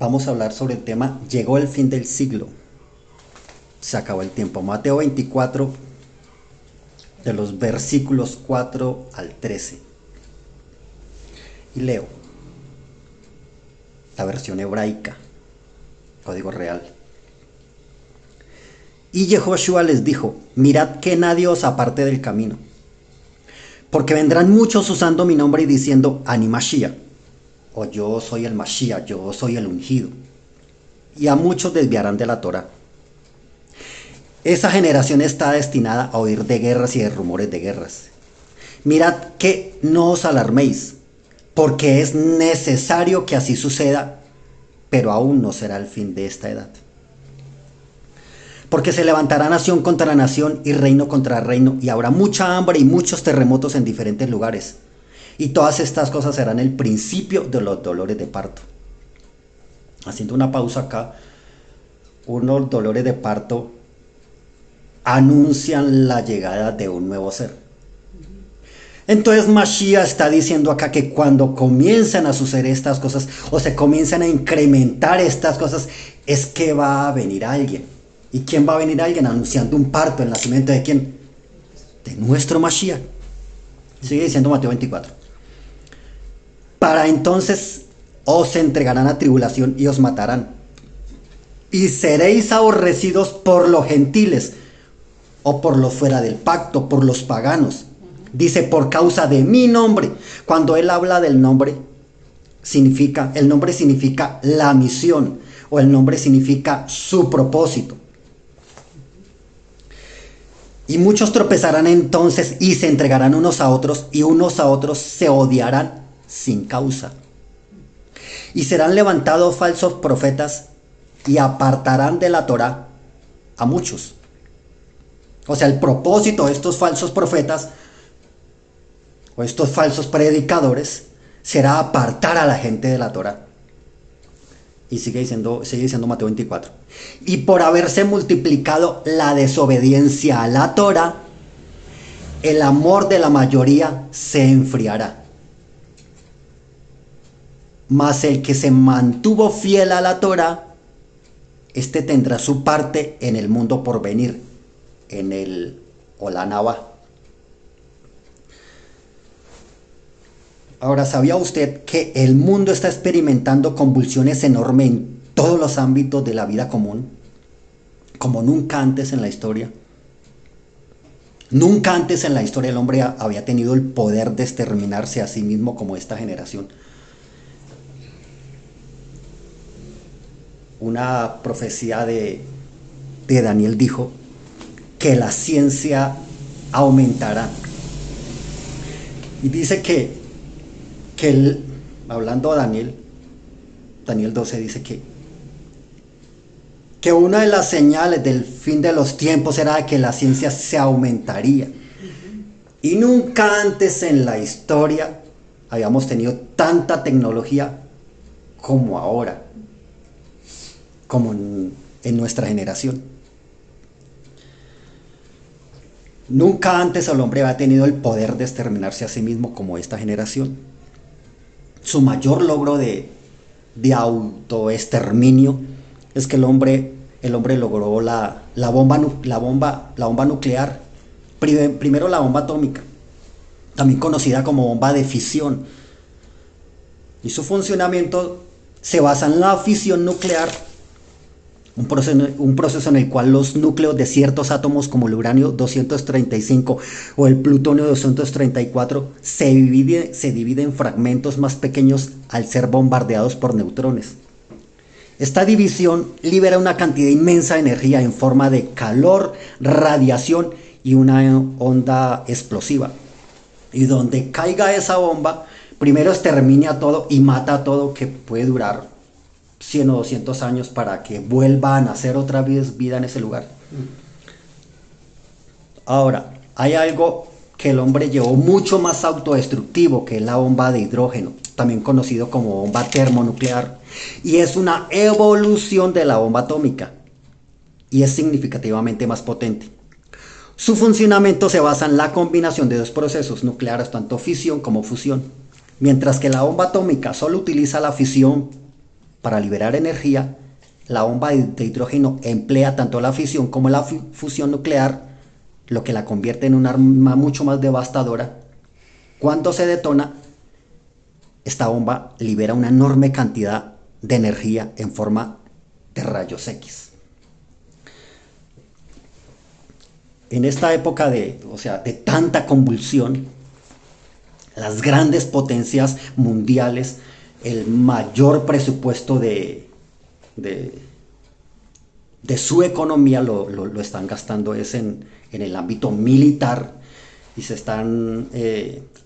Vamos a hablar sobre el tema llegó el fin del siglo. Se acabó el tiempo. Mateo 24, de los versículos 4 al 13. Y leo la versión hebraica, código real. Y Yehoshua les dijo: mirad que nadie os aparte del camino, porque vendrán muchos usando mi nombre y diciendo: Ani Mashiach, o yo soy el Mashiach, yo soy el ungido. Y a muchos desviarán de la Torah. Esa generación está destinada a oír de guerras y de rumores de guerras. Mirad que no os alarméis, porque es necesario que así suceda, pero aún no será el fin de esta edad. Porque se levantará nación contra nación y reino contra reino, y habrá mucha hambre y muchos terremotos en diferentes lugares. Y todas estas cosas serán el principio de los dolores de parto. Haciendo una pausa acá, unos dolores de parto anuncian la llegada de un nuevo ser. Entonces Mashiach está diciendo acá que cuando comienzan a suceder estas cosas, o se comienzan a incrementar estas cosas, es que va a venir alguien. ¿Y quién va a venir alguien? Anunciando un parto, el nacimiento de quién? De nuestro Mashiach. Sigue diciendo Mateo 24. Para entonces os entregarán a tribulación y os matarán. Y seréis aborrecidos por los gentiles, o por los fuera del pacto, por los paganos. Dice, por causa de mi nombre. Cuando él habla del nombre, el nombre significa la misión, o el nombre significa su propósito. Y muchos tropezarán entonces y se entregarán unos a otros, y unos a otros se odiarán sin causa. Y serán levantados falsos profetas y apartarán de la Torá a muchos. O sea, el propósito de estos falsos profetas o estos falsos predicadores será apartar a la gente de la Torá. Y sigue diciendo Mateo 24. Y por haberse multiplicado la desobediencia a la Torá, el amor de la mayoría se enfriará. Mas el que se mantuvo fiel a la Torá, este tendrá su parte en el mundo por venir, en el Olam Abba. Ahora, ¿sabía usted que el mundo está experimentando convulsiones enormes en todos los ámbitos de la vida común? Como nunca antes en la historia. Nunca antes en la historia el hombre había tenido el poder de exterminarse a sí mismo como esta generación. Una profecía de Daniel dijo que la ciencia aumentará. Y dice que hablando a Daniel 12 dice que una de las señales del fin de los tiempos era que la ciencia se aumentaría. Y nunca antes en la historia habíamos tenido tanta tecnología como ahora, como en nuestra generación. Nunca antes el hombre había tenido el poder de exterminarse a sí mismo como esta generación. Su mayor logro de autoexterminio es que el hombre logró la bomba nuclear. Primero la bomba atómica, también conocida como bomba de fisión. Y su funcionamiento se basa en la fisión nuclear, un proceso en el cual los núcleos de ciertos átomos como el uranio 235 o el plutonio 234 se dividen en fragmentos más pequeños al ser bombardeados por neutrones. Esta división libera una cantidad inmensa de energía en forma de calor, radiación y una onda explosiva. Y donde caiga esa bomba, primero extermina todo y mata a todo, que puede durar 100 o 200 años para que vuelva a nacer otra vez vida en ese lugar. Ahora, hay algo que el hombre llevó mucho más autodestructivo, que es la bomba de hidrógeno, también conocido como bomba termonuclear, y es una evolución de la bomba atómica y es significativamente más potente. Su funcionamiento se basa en la combinación de dos procesos nucleares, tanto fisión como fusión, mientras que la bomba atómica solo utiliza la fisión para liberar energía, la bomba de hidrógeno emplea tanto la fisión como la fusión nuclear, lo que la convierte en un arma mucho más devastadora. Cuando se detona, esta bomba libera una enorme cantidad de energía en forma de rayos X. En esta época de tanta convulsión, las grandes potencias mundiales, el mayor presupuesto de su economía lo están gastando es en el ámbito militar, y se están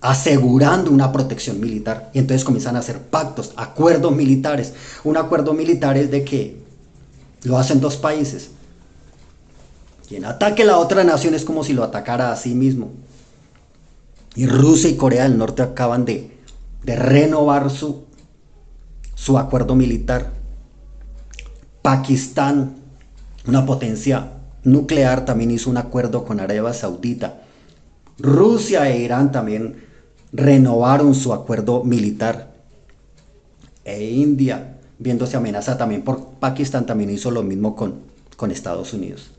asegurando una protección militar, y entonces comienzan a hacer pactos, acuerdos militares. Un acuerdo militar es de que lo hacen dos países. Quien ataque a la otra nación es como si lo atacara a sí mismo. Y Rusia y Corea del Norte acaban de renovar su acuerdo militar. Pakistán, una potencia nuclear, también hizo un acuerdo con Arabia Saudita. Rusia e Irán también renovaron su acuerdo militar. E India, viéndose amenazada también por Pakistán, también hizo lo mismo con Estados Unidos.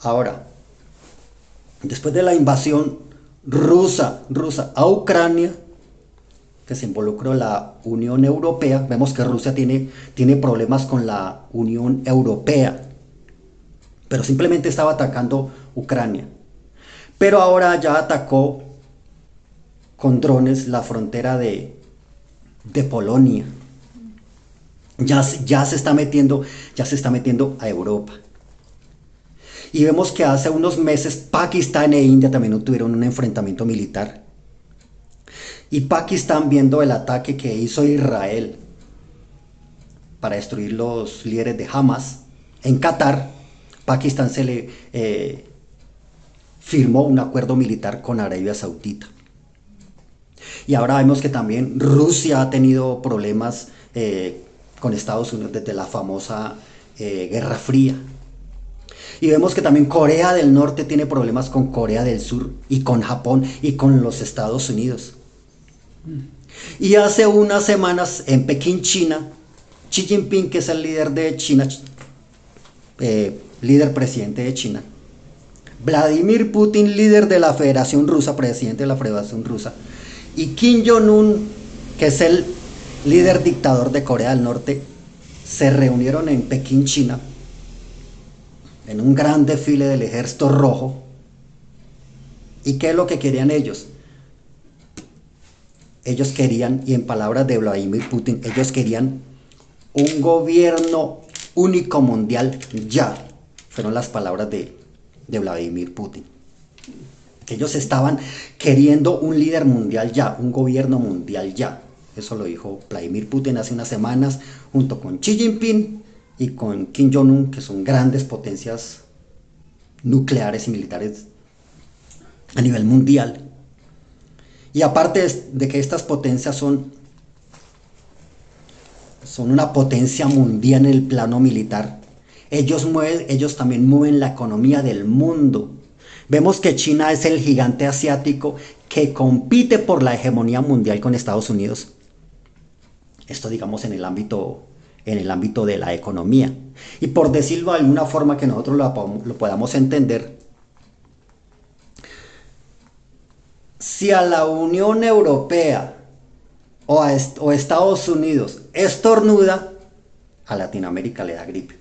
Ahora, después de la invasión rusa a Ucrania, que se involucró la Unión Europea, vemos que Rusia tiene problemas con la Unión Europea, pero simplemente estaba atacando Ucrania. Pero ahora ya atacó con drones la frontera de Polonia. Ya se está metiendo a Europa. Y vemos que hace unos meses Pakistán e India también tuvieron un enfrentamiento militar. Y Pakistán, viendo el ataque que hizo Israel para destruir los líderes de Hamas en Qatar, Pakistán se le firmó un acuerdo militar con Arabia Saudita. Y ahora vemos que también Rusia ha tenido problemas con Estados Unidos desde la famosa Guerra Fría. Y vemos que también Corea del Norte tiene problemas con Corea del Sur y con Japón y con los Estados Unidos. Y hace unas semanas en Pekín, China, Xi Jinping, que es el líder de China, líder presidente de China, Vladimir Putin, líder de la Federación Rusa, presidente de la Federación Rusa, y Kim Jong-un, que es el líder dictador de Corea del Norte, se reunieron en Pekín, China, en un gran desfile del Ejército Rojo. ¿Y qué es lo que querían ellos? Ellos querían, y en palabras de Vladimir Putin, ellos querían un gobierno único mundial ya. Fueron las palabras de Vladimir Putin. Que ellos estaban queriendo un líder mundial ya, un gobierno mundial ya. Eso lo dijo Vladimir Putin hace unas semanas, junto con Xi Jinping y con Kim Jong-un, que son grandes potencias nucleares y militares a nivel mundial. Y aparte de que estas potencias son una potencia mundial en el plano militar, ellos también mueven la economía del mundo. Vemos que China es el gigante asiático que compite por la hegemonía mundial con Estados Unidos. Esto, digamos, en el ámbito de la economía. Y por decirlo de alguna forma que nosotros lo podamos entender, si a la Unión Europea o Estados Unidos estornuda, a Latinoamérica le da gripe,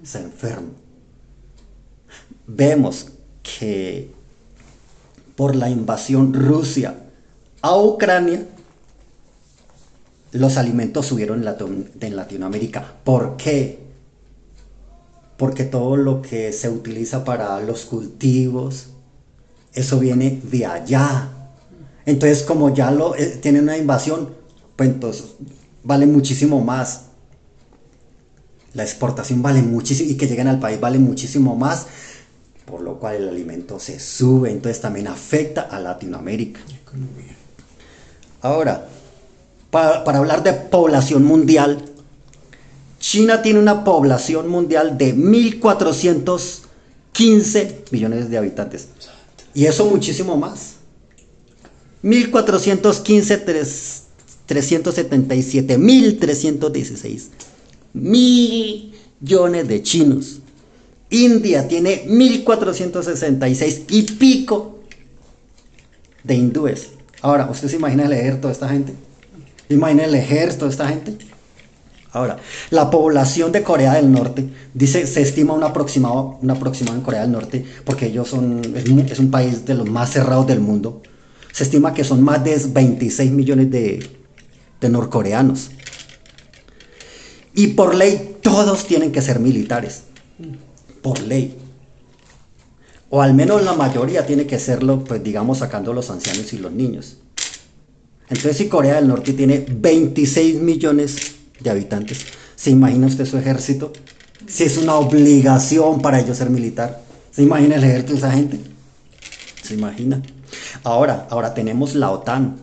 se enferma. Vemos que por la invasión Rusia a Ucrania, los alimentos subieron en Latinoamérica. ¿Por qué? Porque todo lo que se utiliza para los cultivos, eso viene de allá. Entonces, como ya tienen una invasión, pues entonces vale muchísimo más. La exportación vale muchísimo, y que lleguen al país vale muchísimo más, por lo cual el alimento se sube. Entonces también afecta a Latinoamérica. Ahora, para hablar de población mundial, China tiene una población mundial de 1.415 millones de habitantes. Y eso muchísimo más. 1.415, 377.316 millones de chinos. India tiene 1466 y pico de hindúes. Ahora, ¿usted se imagina el ejército de esta gente? ¿Se imagina el ejército de esta gente? Ahora, la población de Corea del Norte, dice, se estima un aproximado en Corea del Norte, porque es un país de los más cerrados del mundo. Se estima que son más de 26 millones de norcoreanos. Y por ley, todos tienen que ser militares. Por ley. O al menos la mayoría tiene que serlo, pues digamos, sacando los ancianos y los niños. Entonces, si Corea del Norte tiene 26 millones de habitantes, ¿se imagina usted su ejército? Si es una obligación para ellos ser militar. ¿Se imagina el ejército de esa gente? ¿Se imagina? Ahora tenemos la OTAN.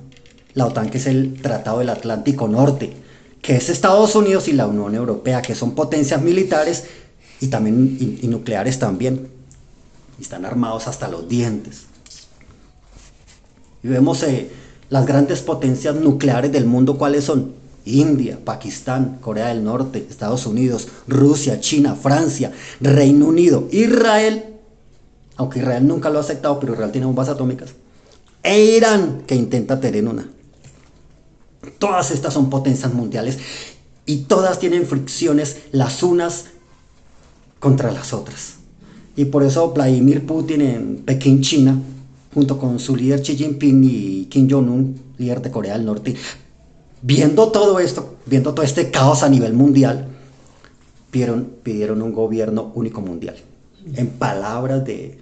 La OTAN, que es el Tratado del Atlántico Norte, que es Estados Unidos y la Unión Europea, que son potencias militares y también y nucleares también. Y están armados hasta los dientes. Y vemos las grandes potencias nucleares del mundo, ¿cuáles son? India, Pakistán, Corea del Norte, Estados Unidos, Rusia, China, Francia, Reino Unido, Israel, aunque Israel nunca lo ha aceptado, pero Israel tiene bombas atómicas, e Irán, que intenta tener una. Todas estas son potencias mundiales y todas tienen fricciones las unas contra las otras. Y por eso Vladimir Putin en Pekín, China, junto con su líder Xi Jinping y Kim Jong-un, líder de Corea del Norte, viendo todo esto, viendo todo este caos a nivel mundial, pidieron un gobierno único mundial, en palabras de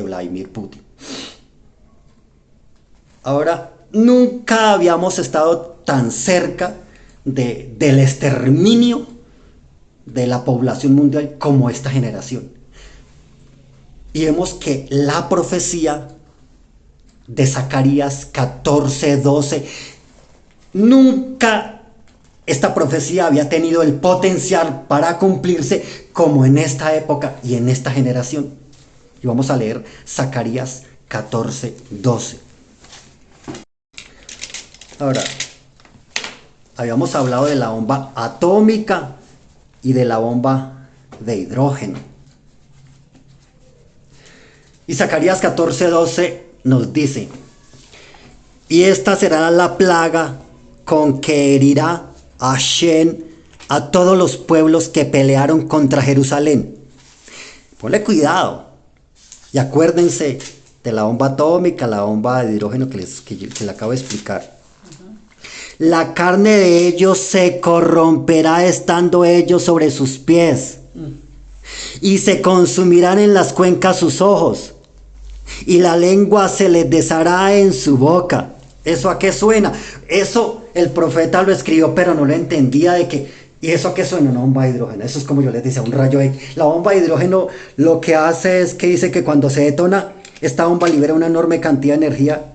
Vladimir Putin. Ahora, nunca habíamos estado tan cerca del exterminio de la población mundial como esta generación. Y vemos que la profecía de Zacarías 14:12, nunca esta profecía había tenido el potencial para cumplirse como en esta época y en esta generación. Y vamos a leer Zacarías 14:12. Ahora, habíamos hablado de la bomba atómica y de la bomba de hidrógeno. Y Zacarías 14:12 nos dice: y esta será la plaga con que herirá a Hashem a todos los pueblos que pelearon contra Jerusalén. Ponle cuidado. Y acuérdense de la bomba atómica, la bomba de hidrógeno que le acabo de explicar. La carne de ellos se corromperá estando ellos sobre sus pies. Y se consumirán en las cuencas sus ojos. Y la lengua se les deshará en su boca. ¿Eso a qué suena? Eso el profeta lo escribió, pero no lo entendía de que... ¿Y eso a qué suena? Una bomba de hidrógeno. Eso es como yo les decía, un rayo X. La bomba de hidrógeno lo que hace es que dice que cuando se detona, esta bomba libera una enorme cantidad de energía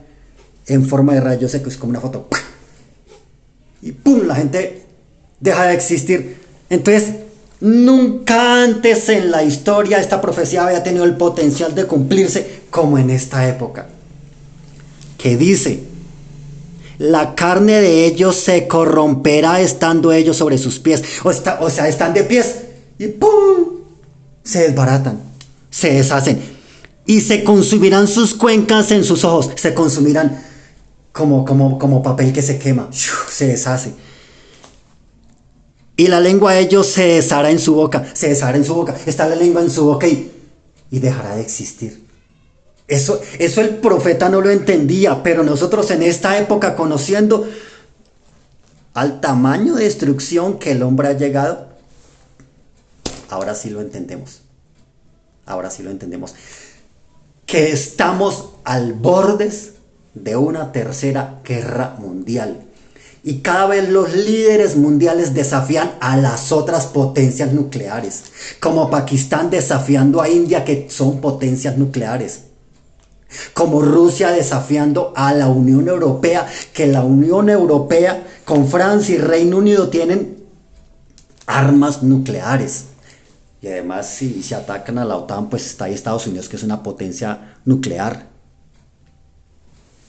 en forma de rayos X, como una foto. Y ¡pum! La gente deja de existir. Entonces, nunca antes en la historia esta profecía había tenido el potencial de cumplirse como en esta época. Que dice: la carne de ellos se corromperá estando ellos sobre sus pies. O sea, están de pies y ¡pum! Se desbaratan, se deshacen. Y se consumirán sus cuencas en sus ojos. Se consumirán como papel que se quema. Se deshace. Y la lengua de ellos se deshará en su boca. Se deshará en su boca. Está la lengua en su boca y dejará de existir. Eso el profeta no lo entendía, pero nosotros en esta época, conociendo al tamaño de destrucción que el hombre ha llegado, ahora sí lo entendemos. Ahora sí lo entendemos. Que estamos al borde de una tercera guerra mundial. Y cada vez los líderes mundiales desafían a las otras potencias nucleares, como Pakistán desafiando a India, que son potencias nucleares. Como Rusia desafiando a la Unión Europea, que la Unión Europea con Francia y Reino Unido tienen armas nucleares. Y además, si se atacan a la OTAN, pues está ahí Estados Unidos, que es una potencia nuclear.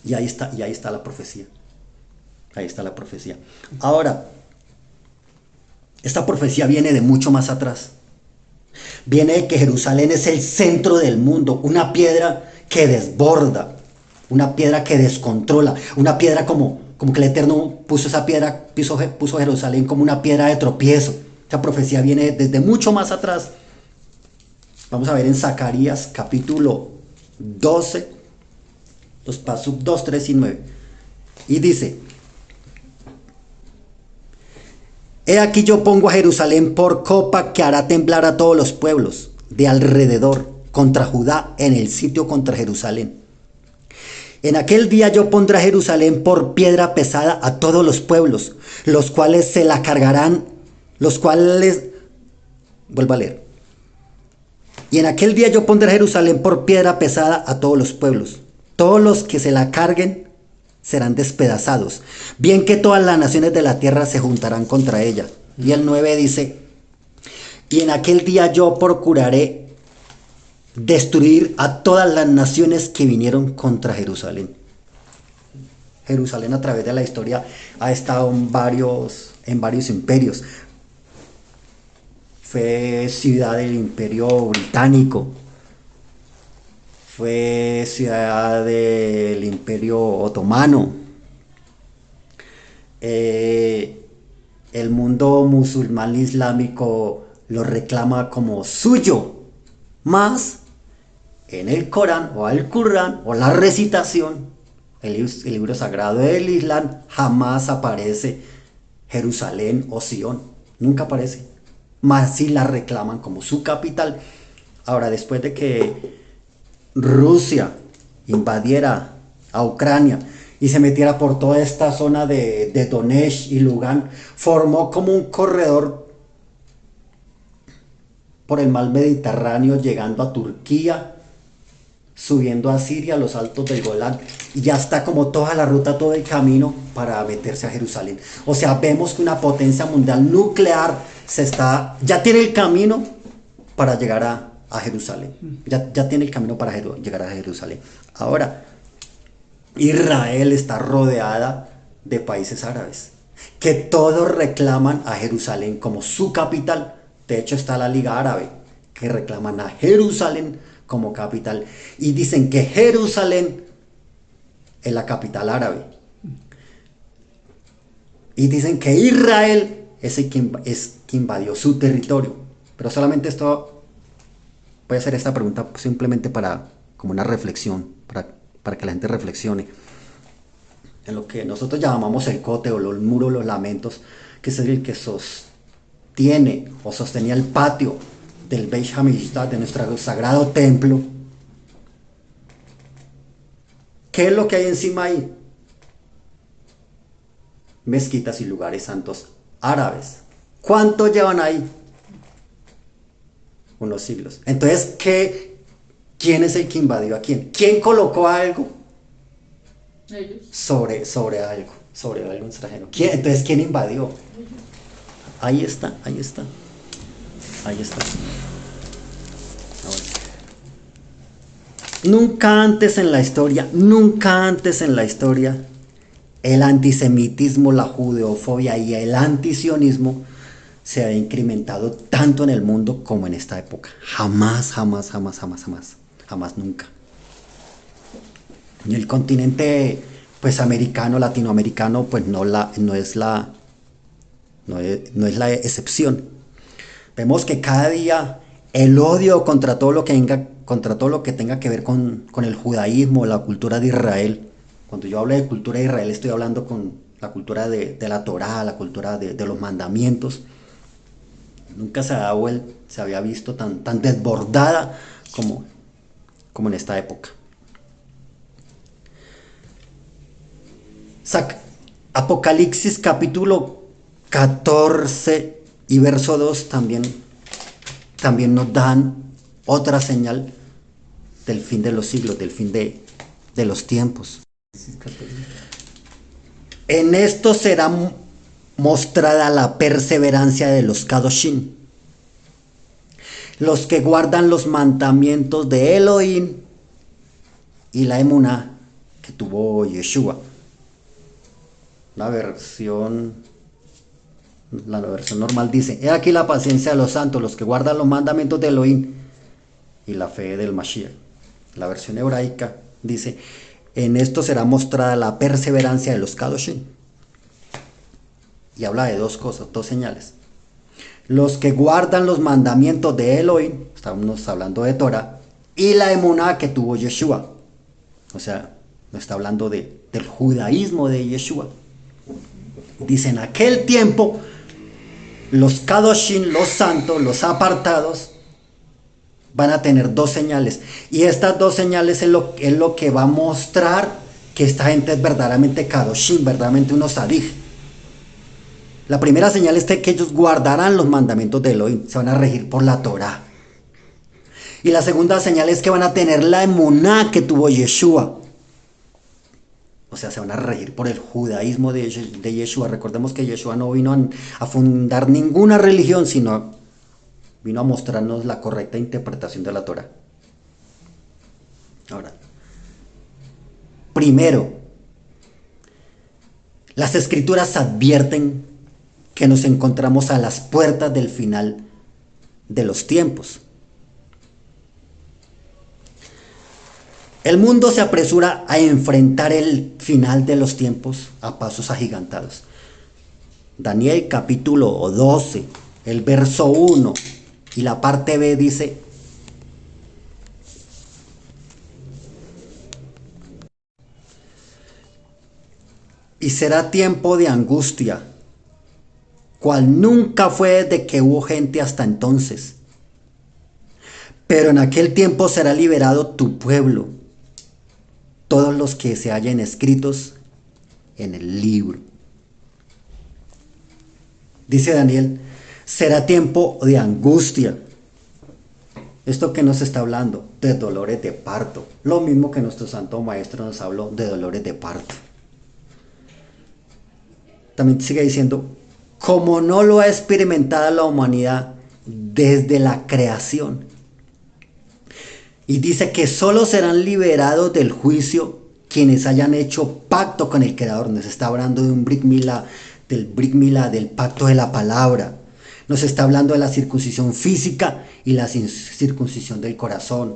Y ahí está la profecía. Ahí está la profecía. Ahora, Esta profecía viene de mucho más atrás. Viene de que Jerusalén es el centro del mundo, una piedra que desborda, una piedra que descontrola, una piedra como que el Eterno puso esa piedra, puso Jerusalén como una piedra de tropiezo. Esta profecía viene desde mucho más atrás. Vamos a ver en Zacarías capítulo 12, los pasos 2, 3 y 9. Y dice: He aquí yo pongo a Jerusalén por copa que hará temblar a todos los pueblos de alrededor contra Judá en el sitio contra Jerusalén. En aquel día yo pondré a Jerusalén por piedra pesada a todos los pueblos, los cuales se la cargarán, vuelvo a leer. Y en aquel día yo pondré a Jerusalén por piedra pesada a todos los pueblos. Todos los que se la carguen serán despedazados. Bien que todas las naciones de la tierra se juntarán contra ella. Y el 9 dice: Y en aquel día yo procuraré destruir a todas las naciones que vinieron contra Jerusalén. Jerusalén a través de la historia ha estado en varios imperios. Fue ciudad del Imperio Británico, fue ciudad del Imperio Otomano. El mundo musulmán islámico lo reclama como suyo, más en el Corán o al Corán o la recitación, el libro sagrado del Islam, jamás aparece Jerusalén o Sion, nunca aparece. Más si la reclaman como su capital. Ahora, después de que Rusia invadiera a Ucrania y se metiera por toda esta zona de Donetsk y Lugansk, formó como un corredor por el mar Mediterráneo, llegando a Turquía, subiendo a Siria, a los altos del Golán, y ya está como toda la ruta, todo el camino para meterse a Jerusalén. O sea, vemos que una potencia mundial nuclear ya tiene el camino para llegar a Jerusalén. Ya tiene el camino para llegar a Jerusalén. Ahora, Israel está rodeada de países árabes, que todos reclaman a Jerusalén como su capital. De hecho, está la Liga Árabe, que reclaman a Jerusalén como capital. Y dicen que Jerusalén es la capital árabe. Y dicen que Israel es el que invadió su territorio. Pero solamente esto, voy a hacer esta pregunta simplemente como una reflexión, para que la gente reflexione en lo que nosotros llamamos el cote o los muros, los lamentos, que es el que sostiene o sostenía el patio del Beit Hamikdash, de nuestro sagrado templo. ¿Qué es lo que hay encima ahí? Mezquitas y lugares santos árabes. ¿Cuánto llevan ahí? Unos siglos. Entonces, ¿quién es el que invadió a quién? ¿Quién colocó algo? Ellos. Sobre algo extranjero. Entonces, ¿quién invadió? Ahí está. Ahora. Nunca antes en la historia, el antisemitismo, la judeofobia y el antisionismo se había incrementado tanto en el mundo como en esta época. Jamás, nunca. Y el continente, pues americano, latinoamericano, pues no es la excepción. Vemos que cada día el odio contra todo lo que tenga que ver con el judaísmo, la cultura de Israel. Cuando yo hablo de cultura de Israel, estoy hablando con la cultura de la Torá, la cultura de los mandamientos. Nunca se había visto tan desbordada como en esta época. Apocalipsis capítulo 14 y verso 2 también nos dan otra señal del fin de los siglos, del fin de los tiempos. En esto será mostrada la perseverancia de los Kadoshim, los que guardan los mandamientos de Elohim y la emuná que tuvo Yeshua. Una versión La versión normal dice: he aquí la paciencia de los santos, los que guardan los mandamientos de Elohim y la fe del Mashiach. La versión hebraica dice: en esto será mostrada la perseverancia de los Kadoshim. Y habla de dos cosas, dos señales. Los que guardan los mandamientos de Elohim, estamos hablando de Torah, y la emuná que tuvo Yeshua. O sea, no está hablando del judaísmo de Yeshua. Dice: en aquel tiempo, los Kadoshim, los santos, los apartados, van a tener dos señales. Y estas dos señales es lo que va a mostrar que esta gente es verdaderamente Kadoshim, verdaderamente unos Sadij. La primera señal es que ellos guardarán los mandamientos de Elohim, se van a regir por la Torah. Y la segunda señal es que van a tener la emuná que tuvo Yeshua. O sea, se van a regir por el judaísmo de Yeshua. Recordemos que Yeshua no vino a fundar ninguna religión, sino vino a mostrarnos la correcta interpretación de la Torah. Ahora, primero, las escrituras advierten que nos encontramos a las puertas del final de los tiempos. El mundo se apresura a enfrentar el final de los tiempos a pasos agigantados. Daniel capítulo 12, el verso 1 y la parte B dice: y será tiempo de angustia, cual nunca fue desde que hubo gente hasta entonces. Pero en aquel tiempo será liberado tu pueblo, todos los que se hallen escritos en el libro. Dice Daniel: será tiempo de angustia. Esto que nos está hablando de dolores de parto, lo mismo que nuestro santo maestro nos habló de dolores de parto. También sigue diciendo: como no lo ha experimentado la humanidad desde la creación. Y dice que solo serán liberados del juicio quienes hayan hecho pacto con el Creador. Nos está hablando de un Brit Milá, del pacto de la palabra. Nos está hablando de la circuncisión física y la circuncisión del corazón.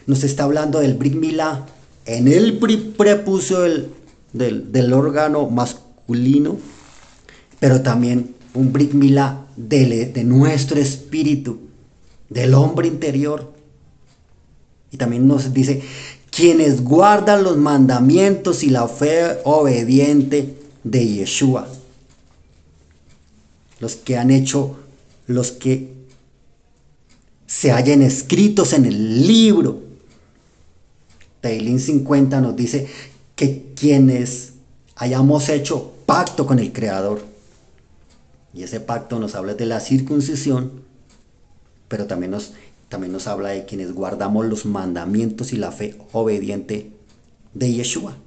Nos está hablando del Brit Milá en el prepucio del órgano masculino, pero también un Brit Milá de nuestro espíritu, del hombre interior. Y también nos dice: quienes guardan los mandamientos y la fe obediente de Yeshua. Los que se hallen escritos en el libro. Teilín 50 nos dice que quienes hayamos hecho pacto con el Creador. Y ese pacto nos habla de la circuncisión, pero también nos habla de quienes guardamos los mandamientos y la fe obediente de Yeshua.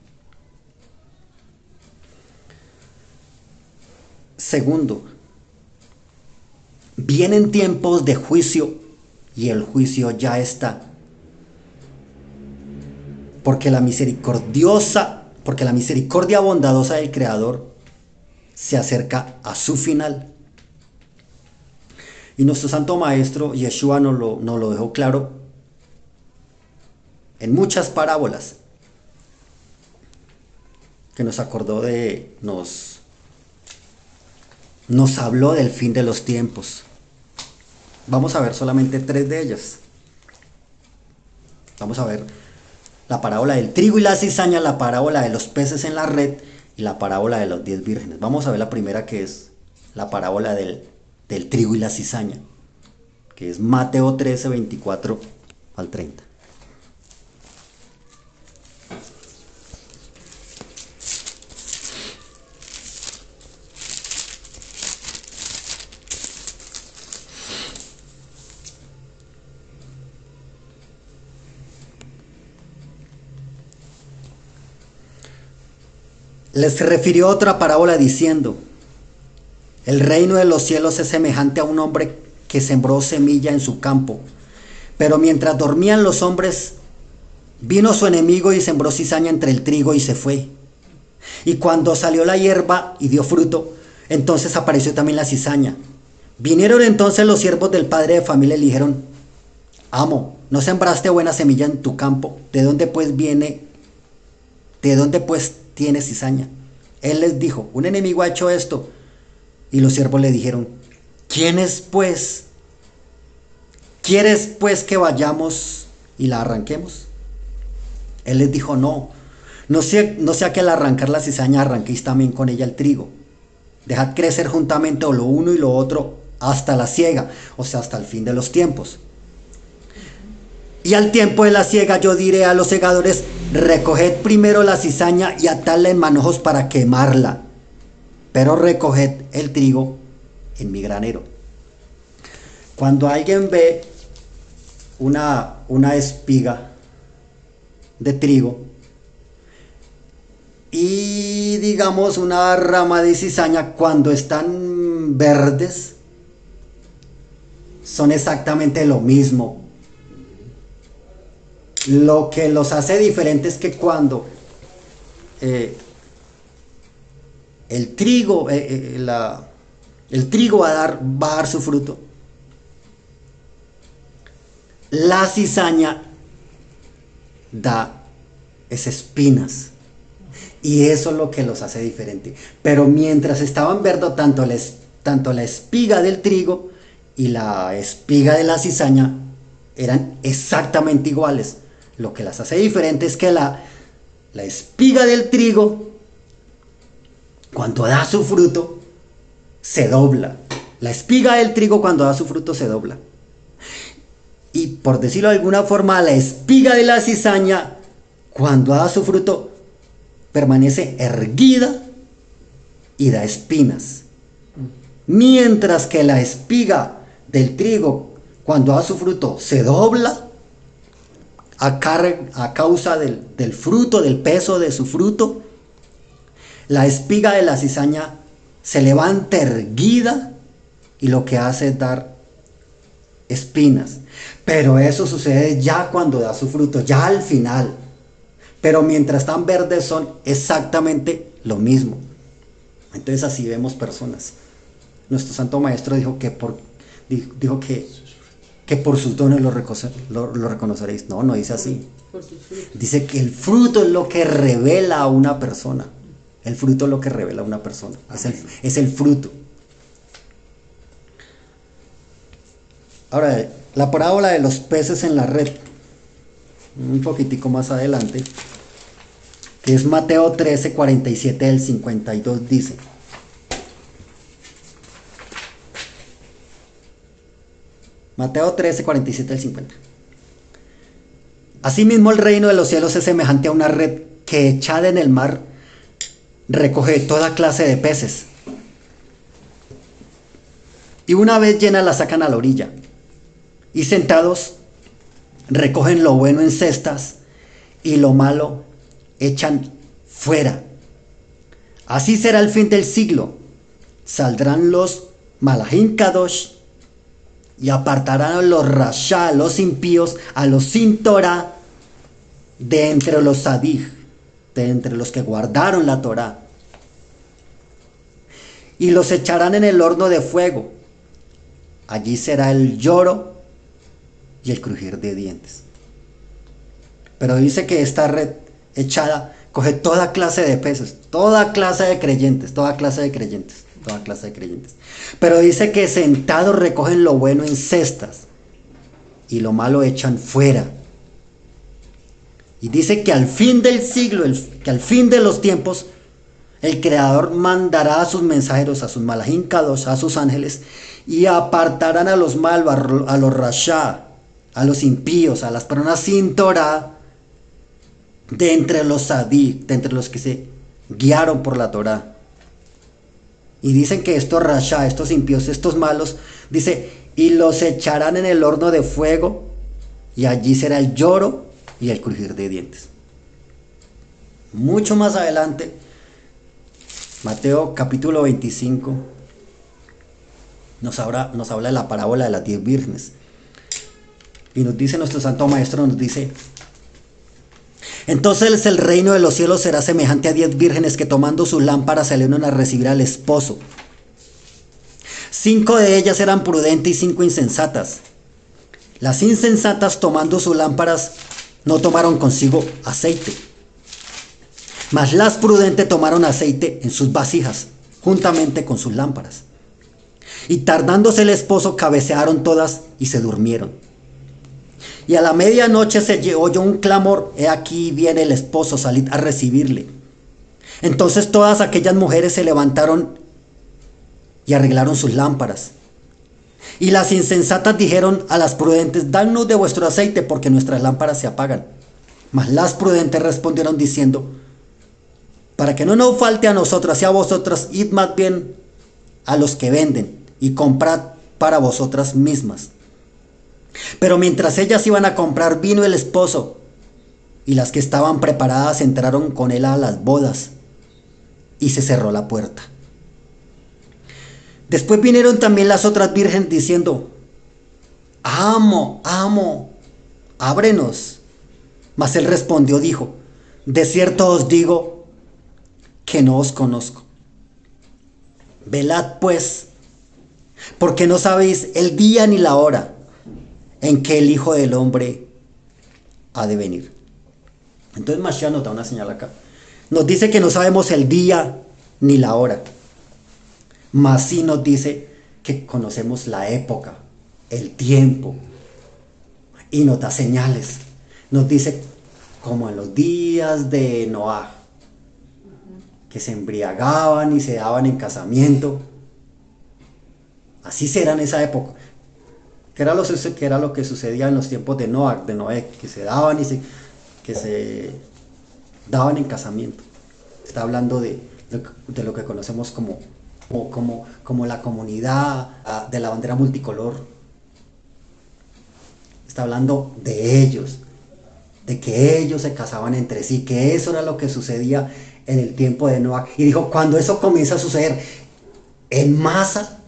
Segundo, vienen tiempos de juicio y el juicio ya está. Porque la misericordia bondadosa del Creador se acerca a su final. Y nuestro santo maestro Yeshua nos lo dejó claro en muchas parábolas, que nos habló del fin de los tiempos. Vamos a ver solamente 3 de ellas. Vamos a ver la parábola del trigo y la cizaña, la parábola de los peces en la red y la parábola de los 10 vírgenes. Vamos a ver la primera, que es la parábola del trigo y la cizaña, que es Mateo 13, 24 al 30. Les refirió otra parábola diciendo: el reino de los cielos es semejante a un hombre que sembró semilla en su campo. Pero mientras dormían los hombres, vino su enemigo y sembró cizaña entre el trigo y se fue. Y cuando salió la hierba y dio fruto, Entonces apareció también la cizaña. Vinieron entonces los siervos del padre de familia y le dijeron: amo, ¿no sembraste buena semilla en tu campo? ¿De dónde pues viene? ¿De dónde pues tiene cizaña? Él les dijo: un enemigo ha hecho esto. Y los siervos le dijeron: ¿Quieres pues que vayamos y la arranquemos? Él les dijo: no sea que al arrancar la cizaña arranquéis también con ella el trigo. Dejad crecer juntamente o lo uno y lo otro hasta la siega, o sea, hasta el fin de los tiempos. Y al tiempo de la siega yo diré a los segadores: recoged primero la cizaña y atadla en manojos para quemarla, pero recoged el trigo en mi granero. Cuando alguien ve una espiga de trigo y digamos una rama de cizaña, cuando están verdes son exactamente lo mismo. Lo que los hace diferentes es que cuando el trigo va a dar su fruto, la cizaña da espinas, y eso es lo que los hace diferente. Pero mientras estaban verdes, tanto la espiga del trigo y la espiga de la cizaña eran exactamente iguales. Lo que las hace diferentes es que la espiga del trigo, cuando da su fruto, se dobla. La espiga del trigo, cuando da su fruto, se dobla. Y por decirlo de alguna forma, la espiga de la cizaña, cuando da su fruto, permanece erguida y da espinas. Mientras que la espiga del trigo, cuando da su fruto, se dobla a causa del fruto, del peso de su fruto. La espiga de la cizaña se levanta erguida y lo que hace es dar espinas. Pero eso sucede ya cuando da su fruto, ya al final. Pero mientras están verdes son exactamente lo mismo. Entonces así vemos personas. Nuestro Santo Maestro dijo que por sus dones lo reconoceréis. No dice así. Dice que el fruto es lo que revela a una persona. El fruto es lo que revela a una persona. Es el fruto. Ahora, la parábola de los peces en la red, un poquitico más adelante, que es Mateo 13, 47 del 52, dice: Mateo 13, 47 del 50. Asimismo, el reino de los cielos es semejante a una red que, echada en el mar, recoge toda clase de peces. Y una vez llena la sacan a la orilla. Y sentados recogen lo bueno en cestas y lo malo echan fuera. Así será el fin del siglo. Saldrán los Malahim Kadosh y apartarán a los Rasha, a los impíos, a los sin Torah, de entre los Sadig, de entre los que guardaron la Torah. Y los echarán en el horno de fuego. Allí será el lloro y el crujir de dientes. Pero dice que esta red echada coge toda clase de peces, toda clase de creyentes. Pero dice que sentados recogen lo bueno en cestas y lo malo echan fuera. Y dice que al fin del siglo, que al fin de los tiempos, el Creador mandará a sus mensajeros, a sus Malahim Kadosh, a sus ángeles, y apartarán a los malos, a los Rasha, a los impíos, a las personas sin Torah, de entre los Sadik, de entre los que se guiaron por la Torah. Y dicen que estos Rasha, estos impíos, estos malos, dice, y los echarán en el horno de fuego, y allí será el lloro y el crujir de dientes. Mucho más adelante, Mateo capítulo 25 nos habla de la parábola de las 10 vírgenes. Y nos dice nuestro Santo Maestro, nos dice: entonces el reino de los cielos será semejante a 10 vírgenes que tomando sus lámparas salieron a recibir al esposo. 5 de ellas eran prudentes y 5 insensatas. Las insensatas, tomando sus lámparas, no tomaron consigo aceite, mas las prudentes tomaron aceite en sus vasijas, juntamente con sus lámparas. Y tardándose el esposo, cabecearon todas y se durmieron. Y a la medianoche se oyó un clamor: he aquí viene el esposo, salid a recibirle. Entonces todas aquellas mujeres se levantaron y arreglaron sus lámparas. Y las insensatas dijeron a las prudentes: dadnos de vuestro aceite, porque nuestras lámparas se apagan. Mas las prudentes respondieron diciendo: para que no nos falte a nosotras y a vosotras, id más bien a los que venden y comprad para vosotras mismas. Pero mientras ellas iban a comprar, vino el esposo, y las que estaban preparadas entraron con él a las bodas, y se cerró la puerta. Después vinieron también las otras vírgenes diciendo: amo, ábrenos. Mas él respondió, dijo: de cierto os digo que no os conozco. Velad pues, porque no sabéis el día ni la hora en que el Hijo del Hombre ha de venir. Entonces Mashiach nos da una señal acá. Nos dice que no sabemos el día ni la hora, mas sí nos dice que conocemos la época, el tiempo, y nos da señales. Nos dice como en los días de Noah, que se embriagaban y se daban en casamiento. Así será en esa época. ¿Qué era lo que sucedía en los tiempos de Noé? Que se daban que se daban en casamiento. Está hablando de lo que conocemos como la comunidad de la bandera multicolor. Está hablando de ellos, de que ellos se casaban entre sí, que eso era lo que sucedía en el tiempo de Noé. Y dijo, cuando eso comienza a suceder en masa,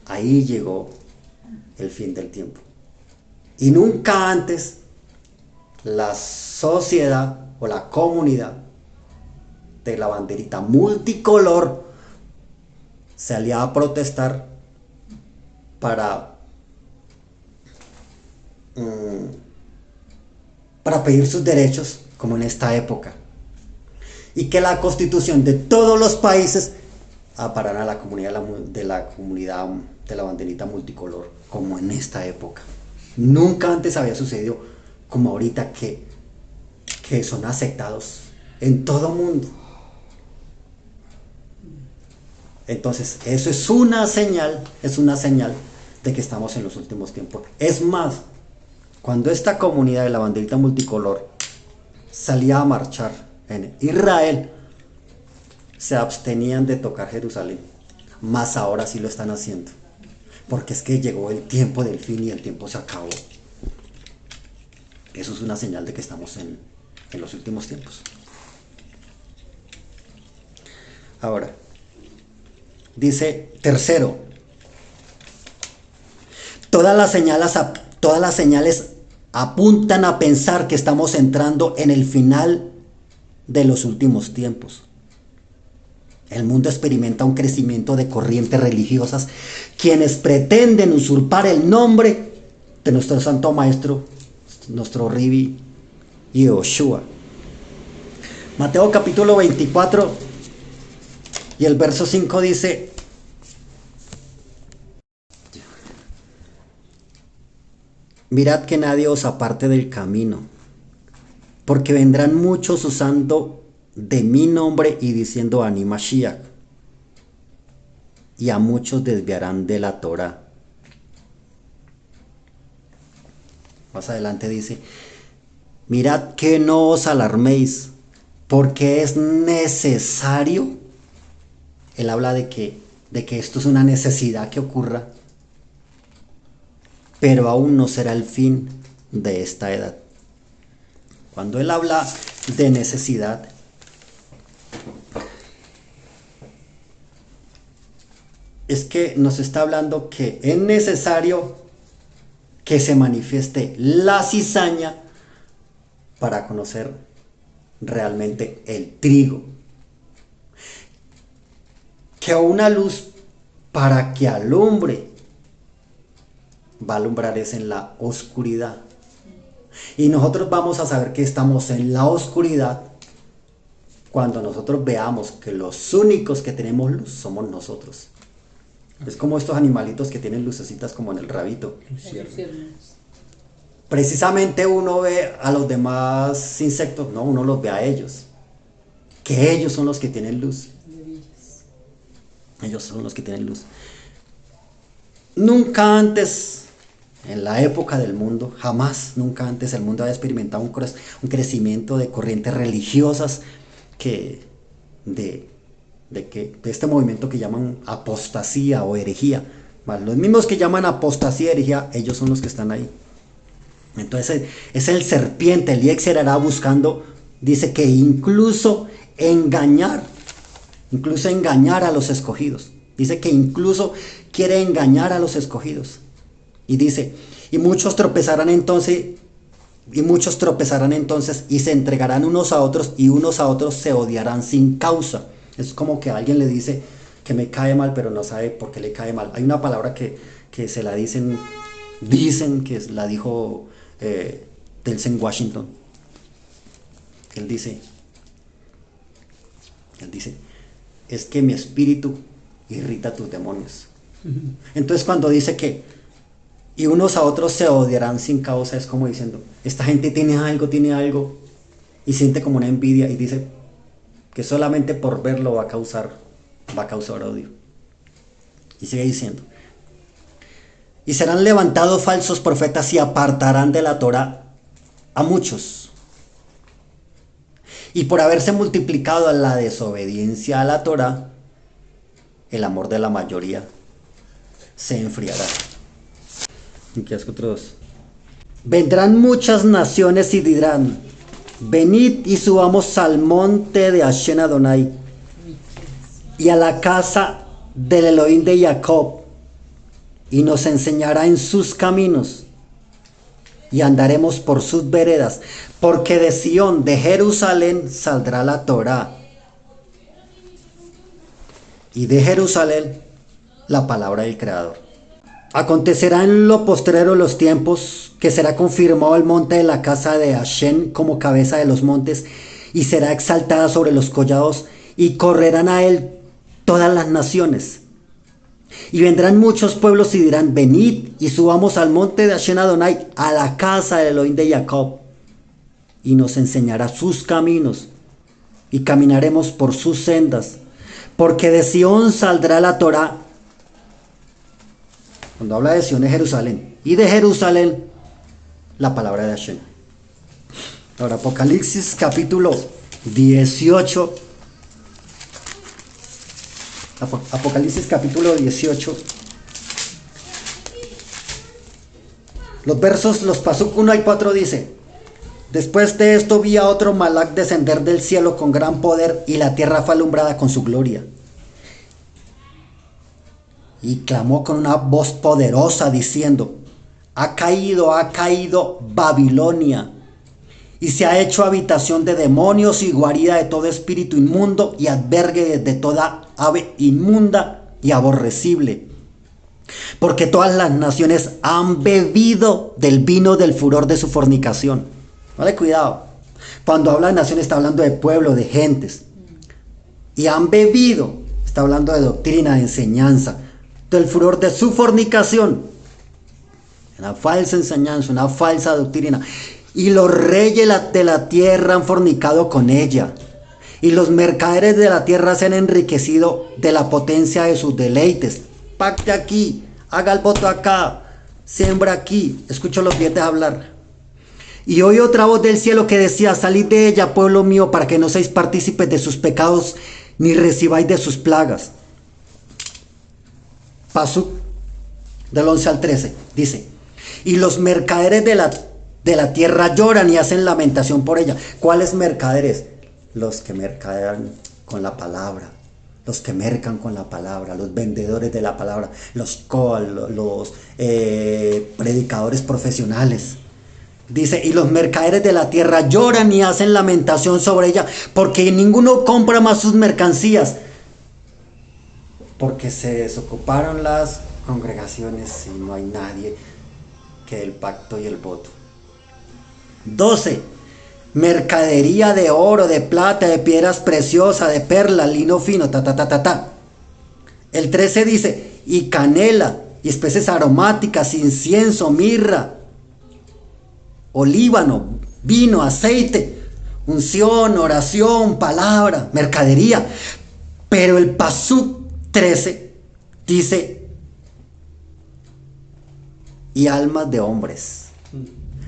ahí llegó el fin del tiempo. Y nunca antes la sociedad o la comunidad de la banderita multicolor salía a protestar para pedir sus derechos, como en esta época, y que la constitución de todos los países aparara a la comunidad de la banderita multicolor, como en esta época. Nunca antes había sucedido como ahorita, que son aceptados en todo mundo. Entonces eso es una señal de que estamos en los últimos tiempos. Es más, cuando esta comunidad de la banderita multicolor salía a marchar en Israel, se abstenían de tocar Jerusalén, más ahora sí lo están haciendo, porque es que llegó el tiempo del fin y el tiempo se acabó. Eso es una señal de que estamos en los últimos tiempos. Ahora, dice tercero, todas las señales apuntan a pensar que estamos entrando en el final de los últimos tiempos. El mundo experimenta un crecimiento de corrientes religiosas, quienes pretenden usurpar el nombre de nuestro santo maestro, nuestro Ribi Yehoshua. Mateo capítulo 24 y el verso 5 dice: mirad que nadie os aparte del camino, porque vendrán muchos usando de mi nombre y diciendo Ani Mashiach, y a muchos desviarán de la Torá. Más adelante dice: mirad que no os alarméis, porque es necesario. Él habla de que esto es una necesidad que ocurra, pero aún no será el fin de esta edad. Cuando él habla de necesidad, es que nos está hablando que es necesario que se manifieste la cizaña para conocer realmente el trigo. Que una luz para que alumbre. Va a alumbrar es en la oscuridad. Y nosotros vamos a saber que estamos en la oscuridad cuando nosotros veamos que los únicos que tenemos luz somos nosotros. Es como estos animalitos que tienen lucecitas como en el rabito. Precisamente uno ve a los demás insectos, no, uno los ve a ellos. Que ellos son los que tienen luz. Ellos son los que tienen luz. Nunca antes, en la época del mundo, jamás, nunca antes el mundo había experimentado un crecimiento de corrientes religiosas de este movimiento que llaman apostasía o herejía. ¿Vale? Los mismos que llaman apostasía y herejía, ellos son los que están ahí. Entonces es el serpiente, el Yetzer Hará buscando, dice que incluso engañar a los escogidos. Dice que incluso quiere engañar a los escogidos. Y dice, y muchos tropezarán entonces y se entregarán unos a otros y unos a otros se odiarán sin causa. Es como que alguien le dice que me cae mal, pero no sabe por qué le cae mal. Hay una palabra que se la dicen que la dijo Denzel Washington. Él dice, es que mi espíritu irrita a tus demonios. Entonces cuando dice que y unos a otros se odiarán sin causa, es como diciendo, esta gente tiene algo, y siente como una envidia, y dice que solamente por verlo va a causar odio. Y sigue diciendo, y serán levantados falsos profetas y apartarán de la Torá a muchos. Y por haberse multiplicado la desobediencia a la Torá, el amor de la mayoría se enfriará. Aquí es otros. Vendrán muchas naciones y dirán, venid y subamos al monte de Hashem Adonai y a la casa del Elohim de Jacob, y nos enseñará en sus caminos y andaremos por sus veredas, porque de Sión, de Jerusalén, saldrá la Torá, y de Jerusalén la palabra del Creador. Acontecerá en lo postrero de los tiempos que será confirmado el monte de la casa de Hashem como cabeza de los montes, y será exaltada sobre los collados, y correrán a él todas las naciones. Y vendrán muchos pueblos y dirán, venid y subamos al monte de Hashem Adonai, a la casa del Elohim de Jacob, y nos enseñará sus caminos, y caminaremos por sus sendas, porque de Sión saldrá la Torá. Cuando habla de Sión es Jerusalén, y de Jerusalén la palabra de Hashem. Ahora Apocalipsis capítulo 18. Apocalipsis capítulo 18. Los pasuk 1 al 4 dice: después de esto vi a otro Malak descender del cielo con gran poder, y la tierra fue alumbrada con su gloria. Y clamó con una voz poderosa diciendo: ha caído Babilonia, y se ha hecho habitación de demonios y guarida de todo espíritu inmundo y albergue de toda ave inmunda y aborrecible. Porque todas las naciones han bebido del vino del furor de su fornicación. Vale, cuidado. Cuando habla de naciones está hablando de pueblo, de gentes. Y han bebido, está hablando de doctrina, de enseñanza, del furor de su fornicación. Una falsa enseñanza, una falsa doctrina. Y los reyes de la tierra han fornicado con ella. Y los mercaderes de la tierra se han enriquecido de la potencia de sus deleites. Pacte aquí, haga el voto acá, siembra aquí. Escucho los billetes hablar. Y oí otra voz del cielo que decía: salid de ella, pueblo mío, para que no seáis partícipes de sus pecados, ni recibáis de sus plagas. Pasuk del 11 al 13 dice: y los mercaderes de la tierra lloran y hacen lamentación por ella. ¿Cuáles mercaderes? Los que mercadean con la palabra, los que mercan con la palabra, los vendedores de la palabra, los predicadores profesionales. Dice: y los mercaderes de la tierra lloran y hacen lamentación sobre ella, porque ninguno compra más sus mercancías. porque se desocuparon las congregaciones y no hay nadie que dé el pacto y el voto. 12. Mercadería de oro, de plata, de piedras preciosas, de perlas, lino fino, ta, ta, ta, ta, ta. El 13 dice, y canela, y especies aromáticas, incienso, mirra, olíbano, vino, aceite, unción, oración, palabra, mercadería. Pero el Pasuk 13 dice, y almas de hombres.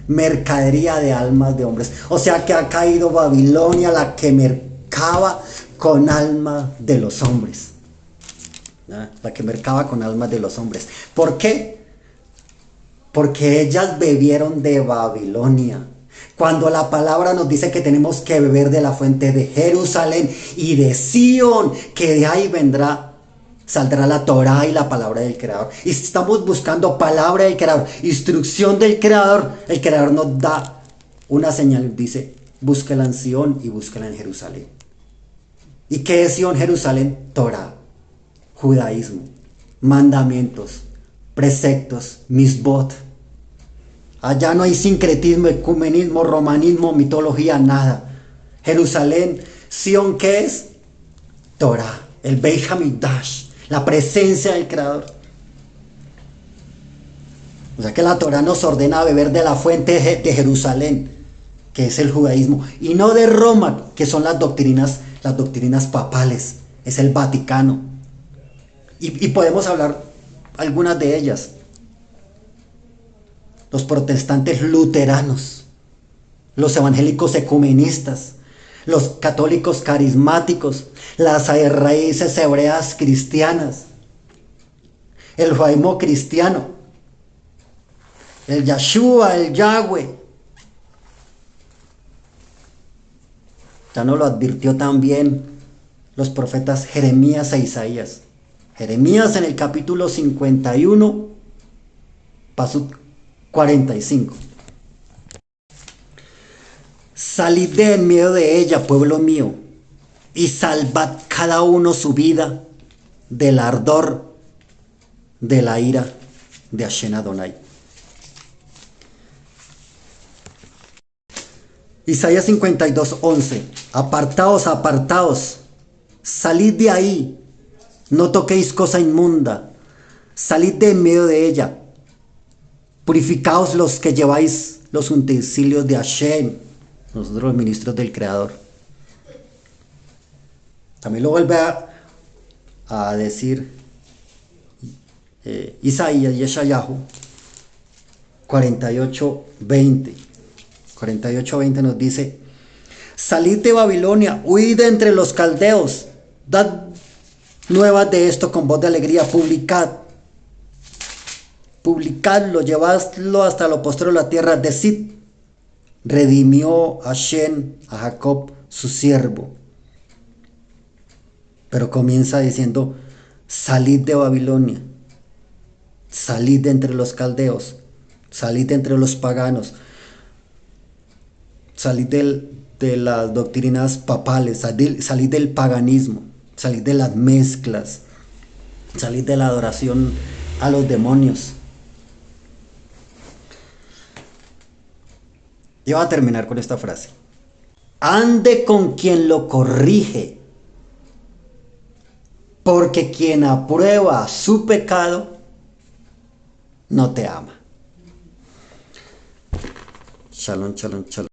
Mercadería de almas de hombres. O sea que ha caído Babilonia, la que mercaba con almas de los hombres. ¿Ah? La que mercaba con almas de los hombres. ¿Por qué? Porque ellas bebieron de Babilonia. Cuando la palabra nos dice que tenemos que beber de la fuente de Jerusalén y de Sión, que de ahí saldrá la Torá y la palabra del Creador. Y si estamos buscando palabra del Creador, instrucción del Creador, el Creador nos da una señal, dice, búsquela en Sión y búsquela en Jerusalén. ¿Y qué es Sión, Jerusalén? Torá, judaísmo, mandamientos, preceptos, misbot. Allá no hay sincretismo, ecumenismo, romanismo, mitología, nada. Jerusalén, Sión, ¿qué es? Torá, el Beit Hamikdash, la presencia del Creador. O sea que la Torá nos ordena beber de la fuente de Jerusalén, que es el judaísmo, y no de Roma, que son las doctrinas papales, es el Vaticano. Y podemos hablar algunas de ellas. Los protestantes luteranos, los evangélicos ecumenistas, los católicos carismáticos, las raíces hebreas cristianas, el judaísmo cristiano, el Yahshua, el Yahweh. Ya nos lo advirtió también los profetas Jeremías e Isaías. Jeremías en el capítulo 51, paso 45. Salid de en medio de ella, pueblo mío, y salvad cada uno su vida del ardor de la ira de Hashem Adonai. Isaías 52, 11. Apartaos, apartaos, salid de ahí, no toquéis cosa inmunda, salid de en medio de ella. Purificaos los que lleváis los utensilios de Hashem, nosotros los ministros del Creador. También lo vuelve a decir Isaías, Yeshayahu 48:20. 48:20 nos dice, salid de Babilonia, huid de entre los caldeos, dad nuevas de esto con voz de alegría, publicadlo, llevadlo hasta lo postrero de la tierra. Decid, redimió Hashem a Jacob su siervo. Pero comienza diciendo, salid de Babilonia, salid de entre los caldeos, salid de entre los paganos, salid de las doctrinas papales, salid del paganismo, salid de las mezclas, salid de la adoración a los demonios. Yo voy a terminar con esta frase. Ande con quien lo corrige, porque quien aprueba su pecado no te ama. Shalom, shalom, shalom.